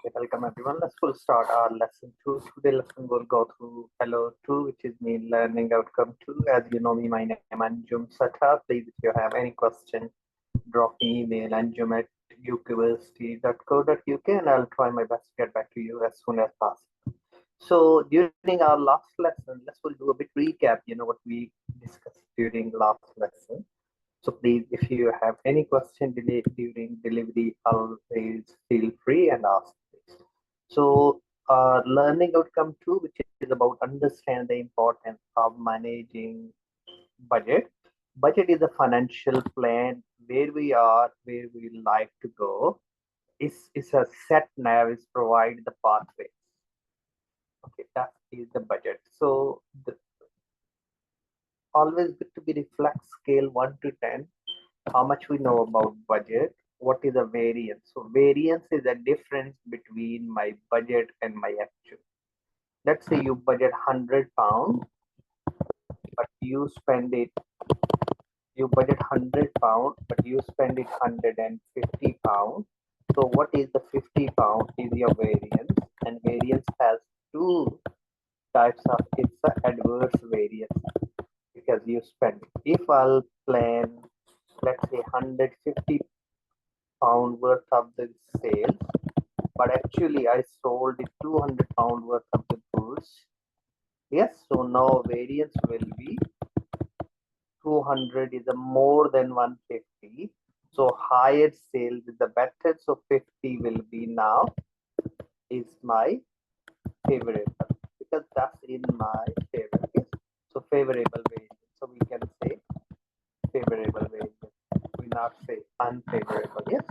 Okay, welcome everyone. We'll start our lesson 2. Today lesson will go through Hello 2, which is me learning outcome 2. As you know me, my name is Anjum Sata. Please, if you have any question, drop me email anjum@ukversity.co.uk and I'll try my best to get back to you as soon as possible. So during our last lesson, we'll do a bit recap, what we discussed during last lesson. So please, if you have any question during delivery, always feel free and ask. So learning outcome 2, which is about understand the importance of managing budget. Budget is a financial plan where we are, where we like to go. It's a set nav, is provide the pathway. Okay, that is the budget. So always good to be reflect scale 1 to 10 how much we know about budget. What is the variance? So variance is the difference between my budget and my actual. Let's say you budget £100, but you spend it, you budget £100, but you spend it £150. So what is the £50 is your variance, and variance has two types of, it's an adverse variance because you spend it. If I'll plan, let's say £150 worth of the sales, but actually I sold it £200 worth of the goods. Yes, so now variance will be 200 is a more than 150. So higher sales is the better. So 50 will be now is my favorable because that's in my favor. Yes? So favorable variance. So we can say favorable variance. We not say unfavorable. Yes.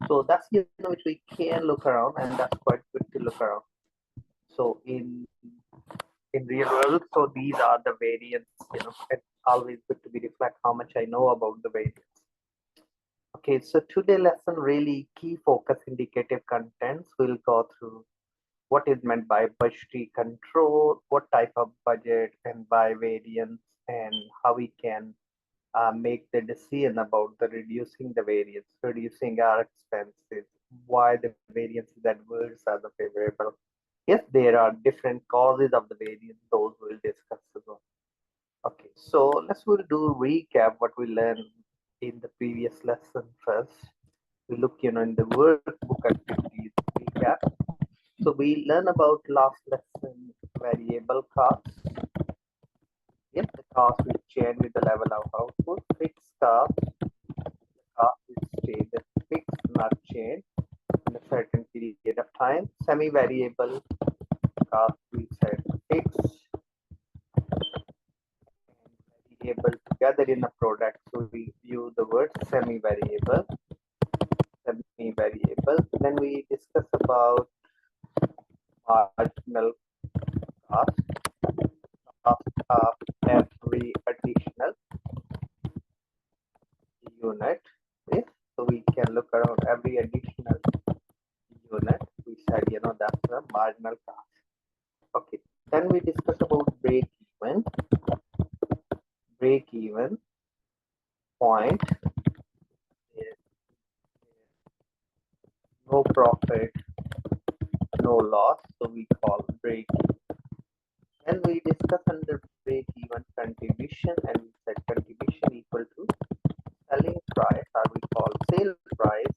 So that's which we can look around, and that's quite good to look around. So in real world, so these are the variants. It's always good to be reflect how much I know about the variants. Okay, so today lesson really key focus indicative contents. We'll go through what is meant by budgetary control, what type of budget, and by variance, and how we can make the decision about the reducing the variance, reducing our expenses, why the variance is adverse or the favorable. Yes, there are different causes of the variance. Those we'll discuss as well. Okay, so we'll do recap what we learned in the previous lesson first. We look, in the workbook activities recap. So we learn about last lesson variable costs. Yes, the cost will change with the level of output. Fixed cost, the cost will stay the fixed, not change in a certain period of time. Semi-variable cost we set fixed and variable together in a product. So we use the word semi-variable. Then we discuss about marginal cost of every additional unit. Okay? So we can look around every additional unit. We said, that's the marginal cost. Okay. Then we discuss about break even. Break even point is no profit, no loss. So we call break even. Then we discuss under break even contribution, and we said contribution equal to selling price, or we call sale price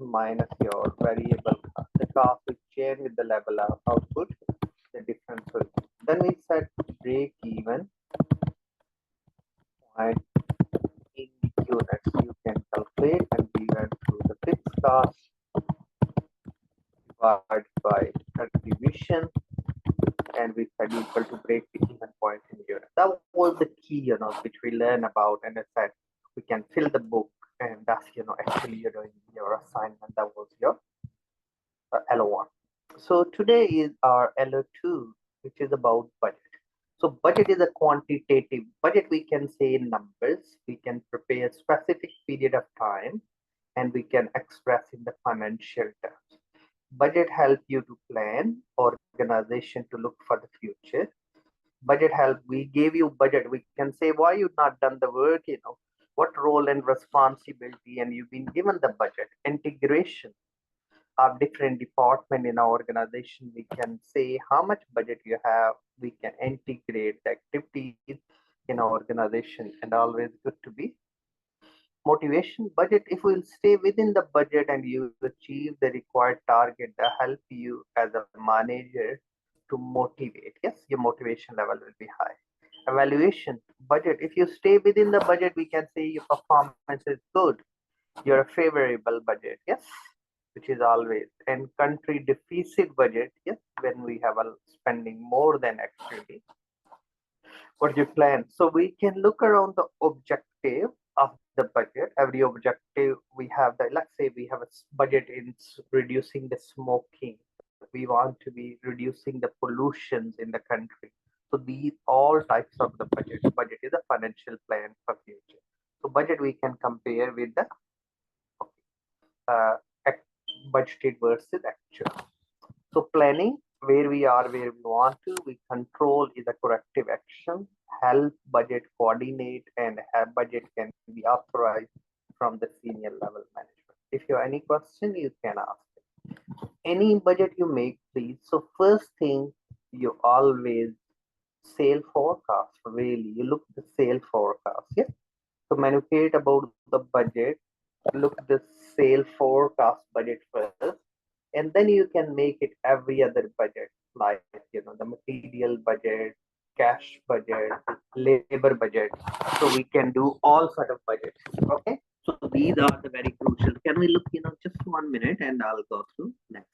minus your variable cost. The cost will change with the level of output. The difference will be. Then we said break even point in units. You can calculate, and we went through the fixed cost divided by contribution, and we said equal to break even point in units. That was the key, which we learn about, and I said we can fill the book, and that's actually you're doing your assignment. That was your LO1. So today is our LO2, which is about budget. So budget is a quantitative budget. We can say in numbers. We can prepare a specific period of time, and we can express in the financial terms. Budget help you to plan, organization to look for the future. Budget help. We gave you budget. We can say why you not done the work. What role and responsibility, and you've been given the budget. Integration. our different department in our organization, we can say how much budget you have. We can integrate the activities in our organization, and always good to be motivation budget. If we'll stay within the budget and you achieve the required target, that help you as a manager to motivate. Yes, your motivation level will be high. Evaluation budget, if you stay within the budget, we can say your performance is good, you're a favorable budget. Yes, which is always. And country deficit budget, yes, when we have a spending more than actually what you plan. So we can look around the objective of the budget. Every objective we have the, let's say we have a budget in reducing the smoking. We want to be reducing the pollutions in the country. So these all types of the budget. Budget is a financial plan for future. So budget we can compare with the uh, budgeted versus actual. So planning, where we are, where we want to, we control is a corrective action, help budget coordinate, and have budget can be authorized from the senior level management. If you have any question, you can ask. Any budget you make, please. So first thing, you always sale forecast. Really, you look the sale forecast. Yeah. So manipulate about the budget, look the sale forecast budget first, and then you can make it every other budget, like the material budget, cash budget, labor budget. So we can do all sort of budgets. Okay, so these are the very crucial. Can we look just 1 minute and I'll go through next.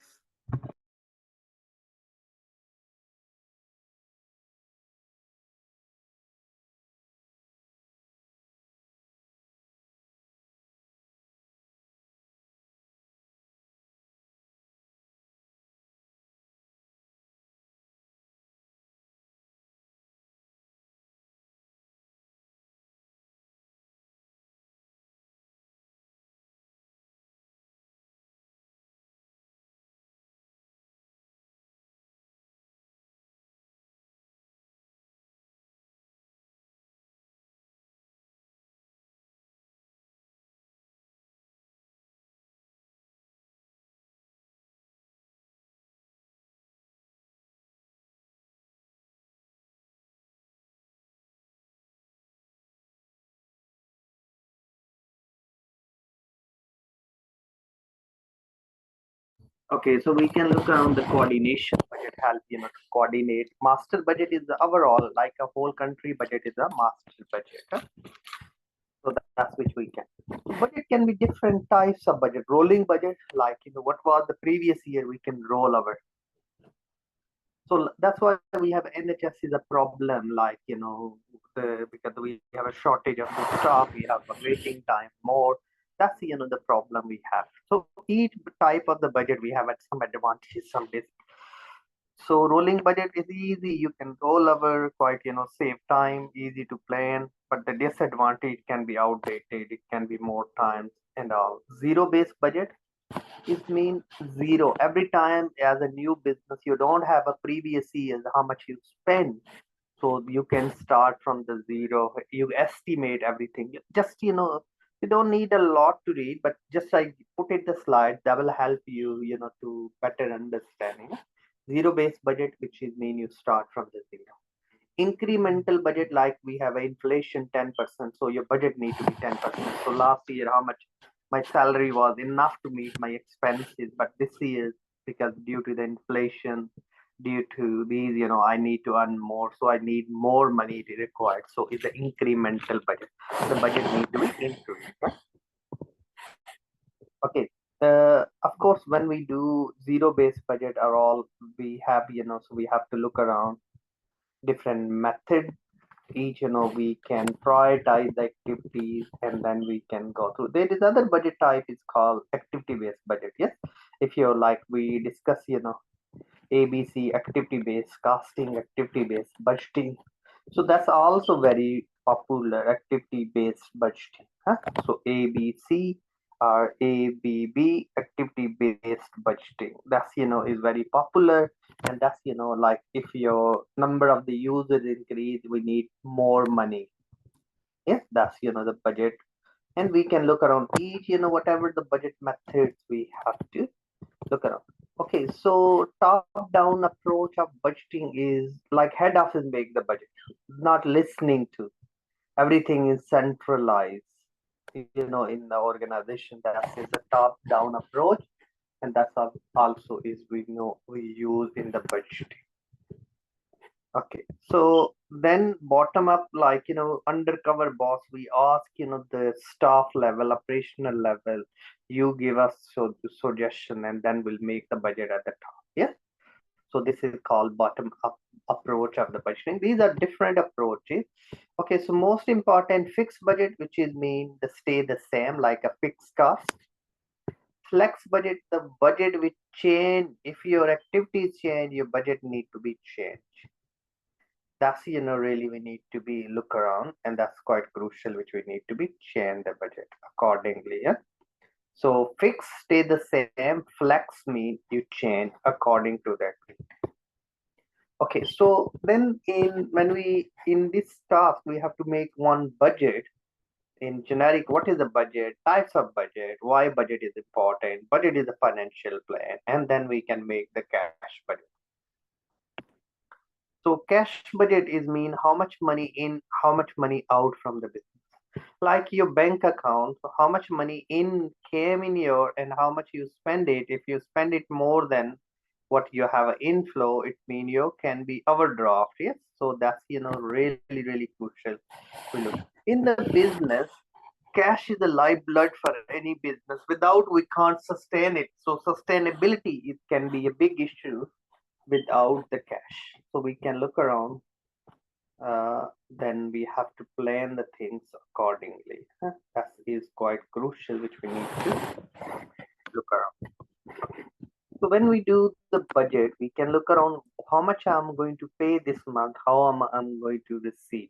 Okay, so we can look around the coordination budget help to coordinate. Master budget is the overall, like a whole country budget is a master budget. Huh? So that's which we can. Budget can be different types of budget. Rolling budget, like what was the previous year, we can roll over. So that's why we have NHS is a problem, like because we have a shortage of the staff, we have a waiting time more. That's the problem we have. So each type of the budget we have at some advantages, some so rolling budget is easy. You can roll over quite, save time, easy to plan, but the disadvantage can be outdated. It can be more times and all. Zero-based budget is mean zero. Every time as a new business, you don't have a previous years how much you spend. So you can start from the zero. You estimate everything. Just, you don't need a lot to read, but just like put it the slide, that will help you, to better understanding. Zero-based budget, which is mean you start from the zero. Incremental budget, like we have inflation 10%, so your budget need to be 10%. So last year, how much my salary was enough to meet my expenses, but this year, because due to the inflation, due to these, I need to earn more, so I need more money required. So it's an incremental budget. The budget need to be increased. Right? Okay. Of course, when we do zero-based budget, are all we have, so we have to look around different method. Each, we can prioritize the activities and then we can go through. There is other budget type is called activity-based budget. Yes, if you're like we discuss, ABC, activity-based costing, activity-based budgeting. So that's also very popular, activity-based budgeting. Huh? So ABC or ABB, activity-based budgeting. That's is very popular, and that's like if your number of the users increase, we need more money. Yes, that's the budget, and we can look around each whatever the budget methods we have to Look around. Okay, so top-down approach of budgeting is like head office make the budget, not listening to. Everything is centralized, in the organization. That is a top-down approach, and that's also is we use in the budgeting. Okay, so then bottom up, like undercover boss, we ask the staff level, operational level, you give us suggestion, and then we'll make the budget at the top. Yeah, so this is called bottom up approach of the budgeting. These are different approaches. Okay, so most important, fixed budget, which is mean the stay the same, like a fixed cost. Flex budget, the budget which change if your activities change, your budget need to be changed. That's really we need to be look around, and that's quite crucial, which we need to be change the budget accordingly. Yeah, so fix stay the same, flex mean you change according to that. Okay, so then when we in this task we have to make one budget. In generic, what is the budget, types of budget, why budget is important, budget is a financial plan, and then we can make the cash budget. So cash budget is mean how much money in, how much money out from the business. Like your bank account, how much money in came in your and how much you spend it. If you spend it more than what you have an inflow, it mean you can be overdraft. Yes, so that's really crucial to look. In the business, cash is the lifeblood for any business. Without, we can't sustain it. So sustainability, it can be a big issue without the cash. So we can look around, then we have to plan the things accordingly. That is quite crucial, which we need to look around. So when we do the budget, we can look around how much I'm going to pay this month, how I'm going to receive.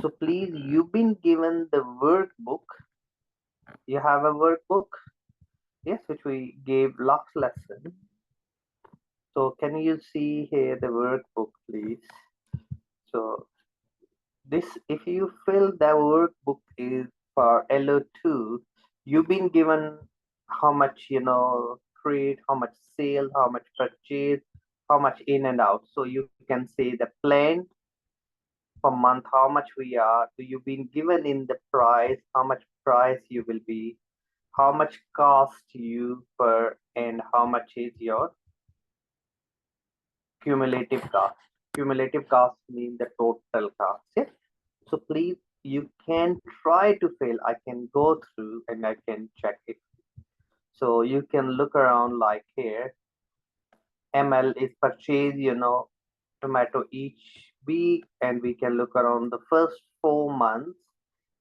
So please, you've been given the workbook. You have a workbook, yes, which we gave last lesson. So can you see here the workbook, please? So this, if you fill the workbook is for LO2, you've been given how much, trade, how much sale, how much purchase, how much in and out. So you can say the plan per month, how much we are. So you've been given in the price, how much price you will be, how much cost you per, and how much is your cumulative cost. Cumulative cost means the total cost. Yeah? So please, you can try to fill. I can go through and I can check it. So you can look around like here. ML is purchase, tomato each week, and we can look around the first 4 months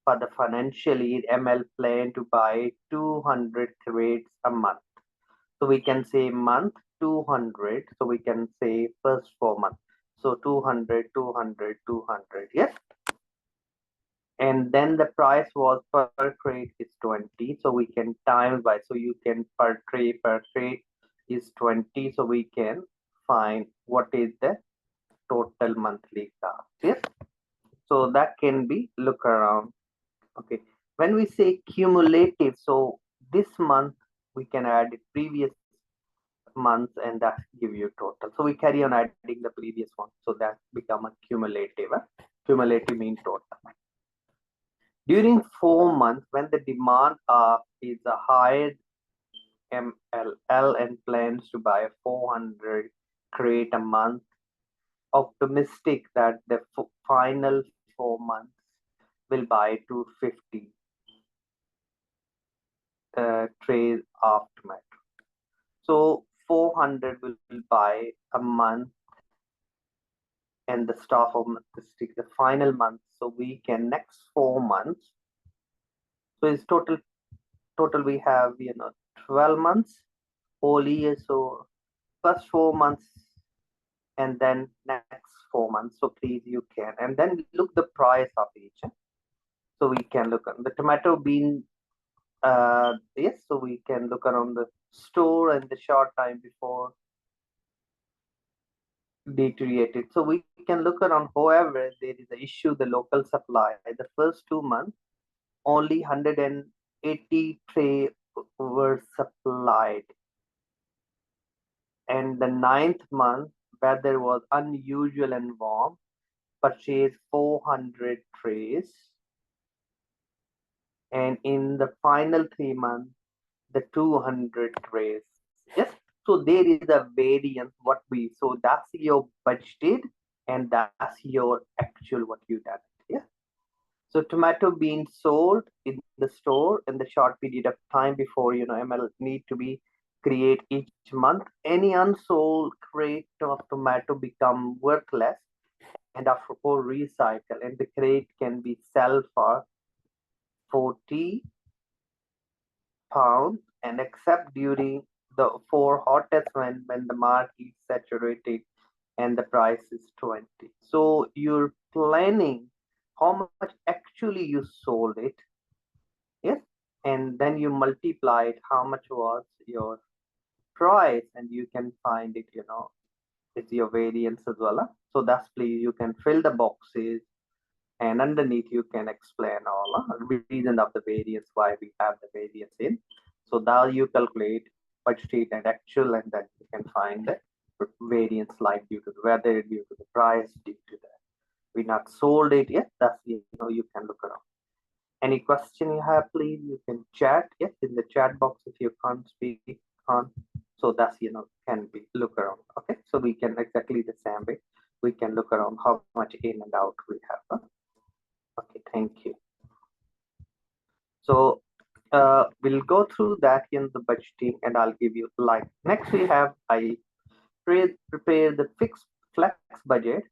for the financial year. ML plan to buy 200 crates a month. So we can say month 200. So we can say first 4 months. So 200, 200, 200. Yes. And then the price was per crate is 20. So we can times by, so you can per crate is 20. So we can find what is the total monthly cost. Yes. So that can be look around. Okay. When we say cumulative, so this month we can add previous months, and that give you total. So we carry on adding the previous one. So that become a cumulative. Cumulative means total. During 4 months, when the demand is a higher MLL and plans to buy 400 crate a month, optimistic that the final 4 months will buy 250 trays of tomato. So 400 will buy a month, and the staff of the final month. So we can next 4 months. So it's total we have 12 months whole year. So first 4 months and then next 4 months. So please, you can, and then look the price of each. So we can look on the tomato bean. Yes, so we can look around the store and the short time before deteriorated. So we can look around. However, there is an issue, the local supply. The first 2 months, only 180 tray were supplied. and the 9th month weather was unusual and warm, purchased 400 trays, and in the final 3 months the 200 trays. Yes, so there is a variance what we, so that's your budgeted and that's your actual what you done. Yeah, so tomato being sold in the store in the short period of time before ML need to be create each month. Any unsold crate of tomato become worthless and after for recycle, and the crate can be sold for 40 pounds and except during the four hottest when the market is saturated and the price is 20. So you're planning how much actually you sold it. Yes, and then you multiply it how much was your price and you can find it, it's your variance as well. So that's please you can fill the boxes and underneath you can explain all reason of the variance why we have the variance in. So now you calculate budget and actual and then you can find the variance like due to the weather, due to the price, due to the we not sold it yet. That's you can look around. Any question you have, please you can chat. Yes, in the chat box if you can't speak on. So that's can be look around. Okay, so we can exactly the same way. We can look around how much in and out we have. Okay, thank you. So we'll go through that in the budgeting and I'll give you like next we have I prepare the fixed flex budget.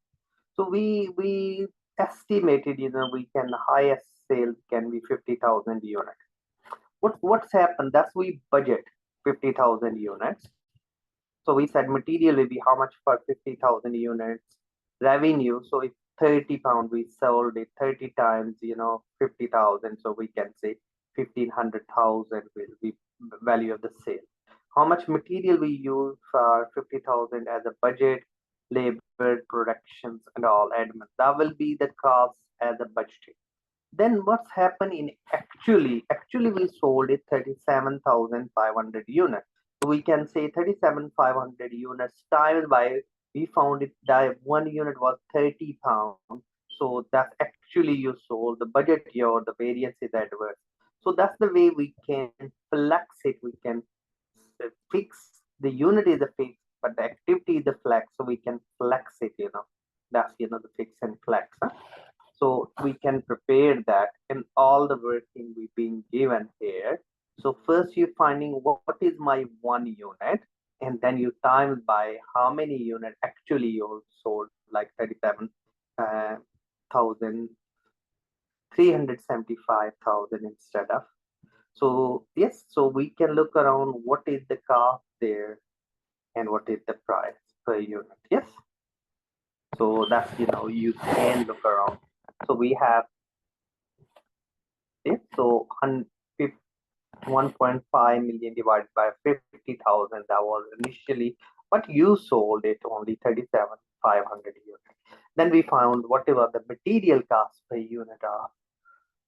So we estimated we can highest sale can be 50,000 units. What's happened that's we budget 50,000 units. So we said material will be how much for 50,000 units revenue. So if 30 pound we sold it 30 times 50,000, so we can say 1,500,000 will be value of the sale. How much material we use for 50,000 as a budget, labor, productions and all admin, that will be the cost as a budget. Then what's happened in actually we sold it 37,500 units. So we can say 37,500 units times by we found it that one unit was 30 pounds. So that's actually you sold the budget your the variance is adverse. So that's the way we can flex it. We can fix the unit is a fix, but the activity is the flex. So we can flex it. That's the fix and flex. Huh? So we can prepare that in all the working we've been given here. So first you're finding what is my one unit, and then you times by how many units actually you sold, like 37,375,000 instead of. So yes, so we can look around what is the cost there and what is the price per unit. Yes. So that's you can look around. So we have it. So 1.5 million divided by 50,000. That was initially, but you sold it only 37,500 units. Then we found whatever the material cost per unit are.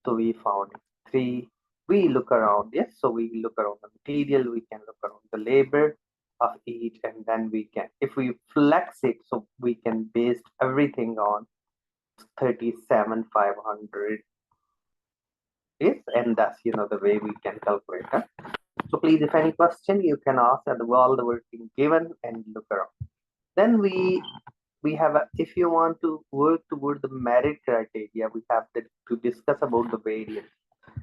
So we found 3. We look around. Yes. So we look around the material. We can look around the labor of each, and then we can, if we flex it, so we can base everything on 37,500. Yes, and that's the way we can calculate that. So please, if any question you can ask at all the working given and look around. Then we have if you want to work toward the merit criteria, we have to discuss about the variance.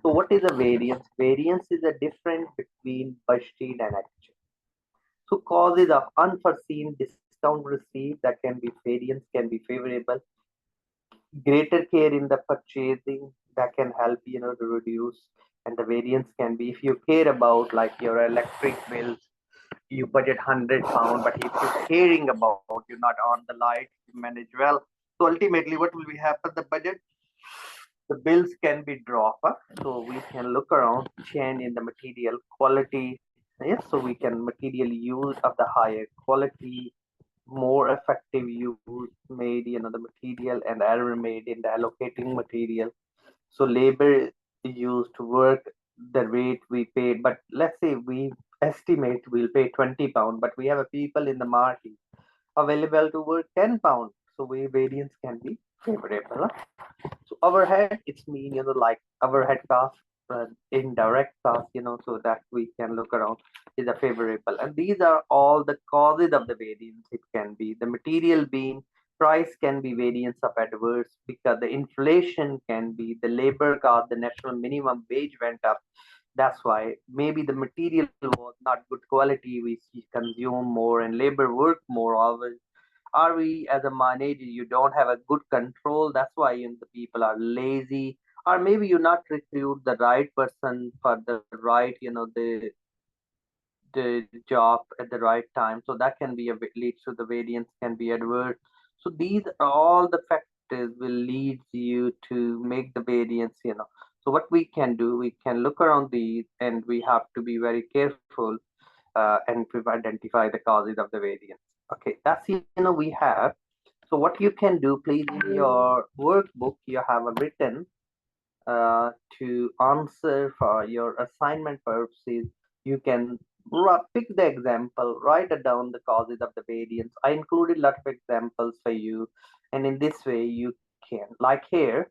So what is a variance? Variance is a difference between budgeted and actual. So causes of unforeseen discount received, that can be variance, can be favorable. Greater care in the purchasing, that can help to reduce, and the variance can be if you care about like your electric bills, you budget 100 pound, but if you're caring about you're not on the light, you manage well, so ultimately what will be happen, the budget, the bills can be dropped. So we can look around change in the material quality. Yes, so we can material use of the higher quality, more effective use made the material, and error made in the allocating material. So labor used to work the rate we paid, but let's say we estimate we'll pay £20, but we have a people in the market available to work £10. So variance can be favorable. So overhead, it's mean, like overhead cost, indirect cost, so that we can look around is a favorable. And these are all the causes of the variance. It can be the material being price can be variance of adverse because the inflation can be the labor cost, the national minimum wage went up. That's why maybe the material was not good quality. We consume more and labor work more hours. Are we as a manager, you don't have a good control, that's why the people are lazy, or maybe you not recruit the right person for the right, the job at the right time, so that can be a leads to the variance can be adverse. So these are all the factors will lead you to make the variance. So what we can do, we can look around these, and we have to be very careful, and to identify the causes of the variance. Okay, that's we have. So what you can do, please, in your workbook, you have a written to answer for your assignment purposes. You can pick the example, write it down the causes of the variance. I included a lot of examples for you, and in this way you can, like here,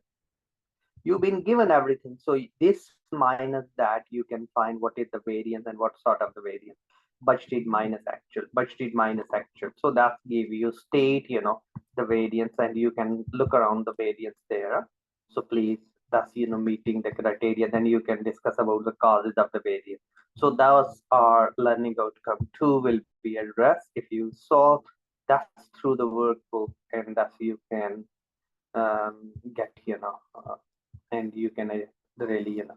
you've been given everything. So this minus that, you can find what is the variance and what sort of the variance. Budgeted minus actual, budgeted minus actual. So that give you state, the variance, and you can look around the variance there. So please, that's meeting the criteria. Then you can discuss about the causes of the variance. So those are learning outcome. 2 will be addressed if you solve. That's through the workbook, and that's you can get and you can really uh,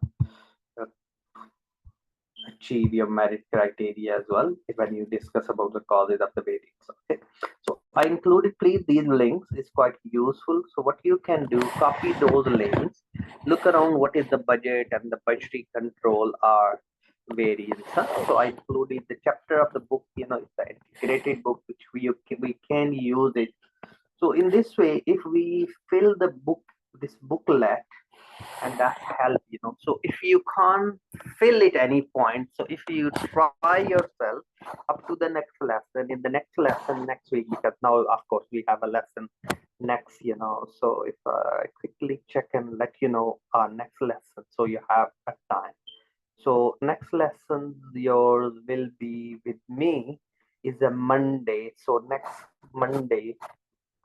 achieve your merit criteria as well when you discuss about the causes of the variance. Okay, so I included, please, these links is quite useful. So what you can do, copy those links, look around what is the budget and the budgetary control are variance. So I included the chapter of the book, it's the integrated book which we can use it. So in this way, if we fill the book, this booklet, and that help, so if you can't fill it any point, so if you try yourself up to the next lesson, in the next lesson next week, because now of course we have a lesson next, so if I quickly check and let you know our next lesson, so you have a time. So next lesson yours will be with me is a Monday. So next Monday,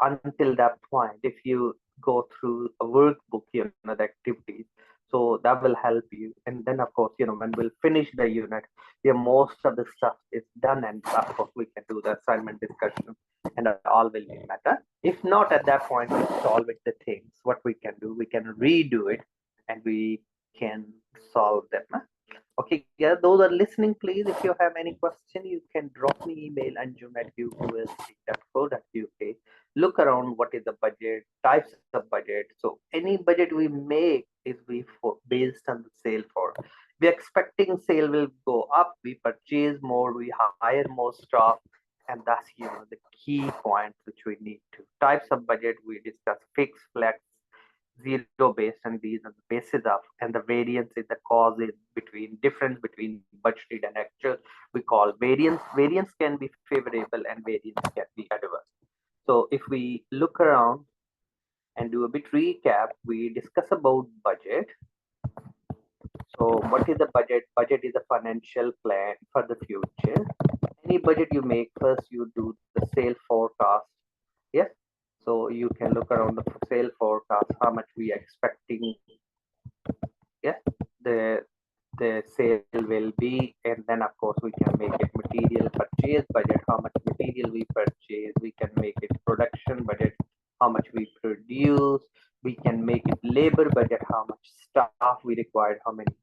until that point, if you go through a workbook, the activities, so that will help you. And then of course, when we'll finish the unit, most of the stuff is done, and of course we can do the assignment discussion, and all will be better. If not, at that point, we solve it the things. What we can do, we can redo it, and we can solve them. Okay, yeah, those are listening, please. If you have any question, you can drop me email anjum@uost.co.uk. Look around what is the budget, types of budget. So any budget we make is based on the sale for. We're expecting sale will go up, we purchase more, we hire more staff, and that's the key points which we need to. Types of budget we discuss: fixed, flex, zero based, and these are the basis of, and the variance is the cause is between difference between budgeted and actual. We call variance. Variance can be favorable and variance can be adverse. So if we look around and do a bit recap, we discuss about budget. So what is the budget? Budget is a financial plan for the future. Any budget you make, first you do the sale forecast. Yes, so you can look around the sale forecast, how much we are expecting, yeah, the sale will be, and then of course we can make it material purchase budget, how much material we purchase. We can make it production budget, how much we produce. We can make it labor budget, how much staff we required, how many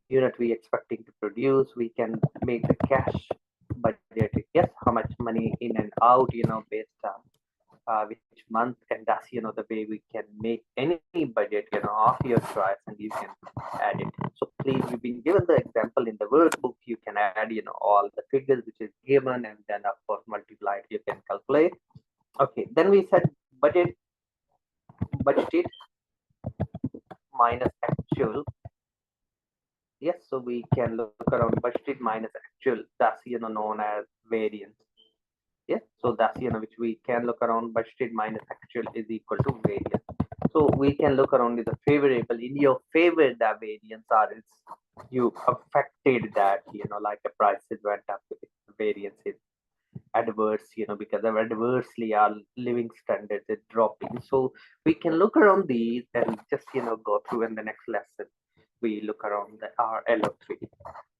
unit we expecting to produce. We can make the cash budget, yes, how much money in and out, based on which month, and that's the way we can make any budget of your choice, and you can add it. So please, you've been given the example in the workbook, you can add all the figures which is given, and then of course multiply it, you can calculate. Okay, then we said budgeted minus actual Yes, so we can look around budgeted minus actual. That's known as variance. Yes, so that's which we can look around budgeted minus actual is equal to variance. So we can look around with the favorable. In your favor, the variance are is you affected that like the prices went up, variance is adverse, because of adversely our living standards is dropping. So we can look around these and just go through in the next lesson. We look around the RLO3.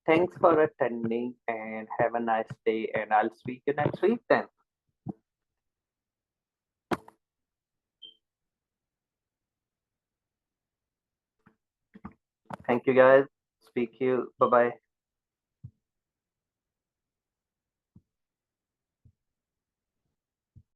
Thanks for attending and have a nice day. And I'll speak you next week then. Thank you guys. Speak you. Bye bye.